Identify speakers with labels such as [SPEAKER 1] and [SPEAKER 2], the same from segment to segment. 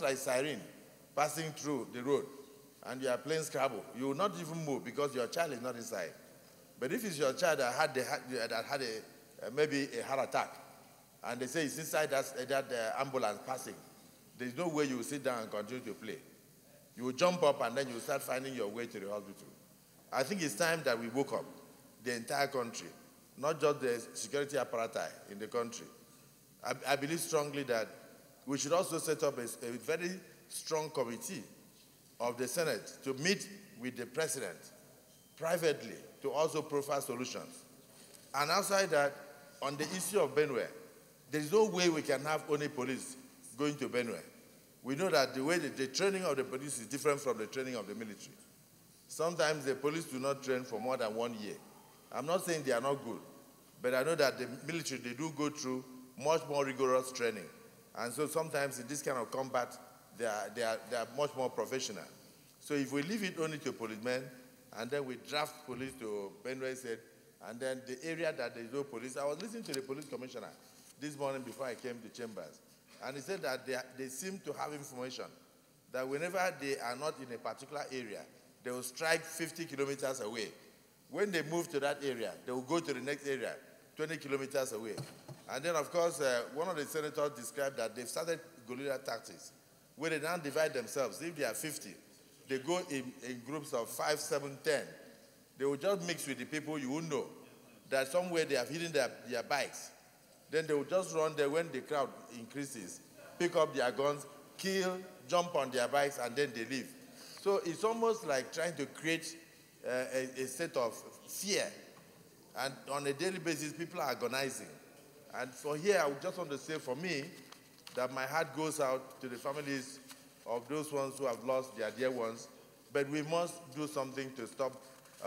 [SPEAKER 1] Like siren passing through the road and you are playing Scrabble, you will not even move because your child is not inside. But if it's your child that had maybe a heart attack and they say it's inside that ambulance passing, there's no way you will sit down and continue to play. You will jump up and then you will start finding your way to the hospital. I think it's time that we woke up, the entire country, not just the security apparatus in the country. I believe strongly that we should also set up a very strong committee of the Senate to meet with the president privately to also profile solutions. And outside that, on the issue of Benue, there is no way we can have only police going to Benue. We know that the way the training of the police is different from the training of the military. Sometimes the police do not train for more than 1 year. I'm not saying they are not good, but I know that the military, they do go through much more rigorous training. And so sometimes in this kind of combat, they are much more professional. So if we leave it only to policemen, and then we draft police to Benue State, and then the area that there is no police, I was listening to the police commissioner this morning before I came to chambers, and he said that they seem to have information that whenever they are not in a particular area, they will strike 50 kilometers away. When they move to that area, they will go to the next area, 20 kilometers away. And then, of course, one of the senators described that they've started guerrilla tactics, where they now divide themselves. If they are 50, they go in groups of 5, 7, 10. They will just mix with the people. You will know that somewhere they have hidden their bikes. Then they will just run there when the crowd increases, pick up their guns, kill, jump on their bikes, and then they leave. So it's almost like trying to create a state of fear. And on a daily basis, people are agonizing. And for here, I would just want to say for me that my heart goes out to the families of those ones who have lost their dear ones, but we must do something to stop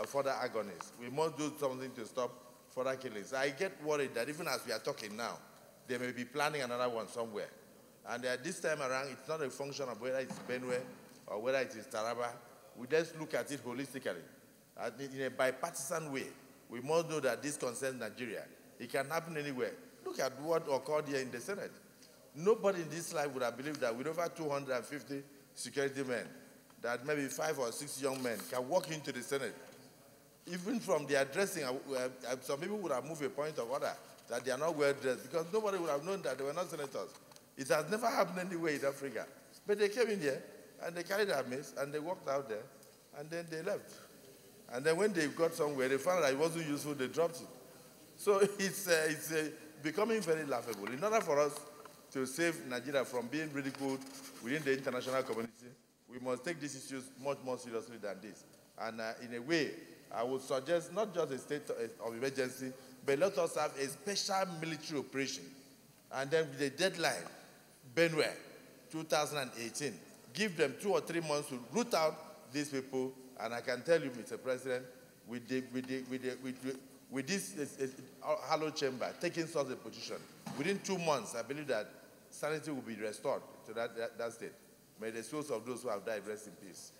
[SPEAKER 1] further agonies. We must do something to stop further killings. I get worried that even as we are talking now, they may be planning another one somewhere. And this time around, it's not a function of whether it's Benue or whether it is Taraba. We just look at it holistically. In a bipartisan way, we must know that this concerns Nigeria. It can happen anywhere. Look at what occurred here in the Senate. Nobody in this life would have believed that with over 250 security men, that maybe 5 or 6 young men can walk into the Senate. Even from their dressing, some people would have moved a point of order that they are not well dressed because nobody would have known that they were not senators. It has never happened anywhere in Africa. But they came in here and they carried their mace and they walked out there and then they left. And then when they got somewhere, they found that it wasn't useful, they dropped it. So it's becoming very laughable. In order for us to save Nigeria from being ridiculed within the international community, we must take these issues much more seriously than this. And in a way, I would suggest not just a state of emergency, but let us have a special military operation. And then with the deadline, Benue, 2018, give them 2 or 3 months to root out these people. And I can tell you, Mr. President, with this hallowed chamber taking such a position, within 2 months, I believe that sanity will be restored to that state. May the souls of those who have died rest in peace.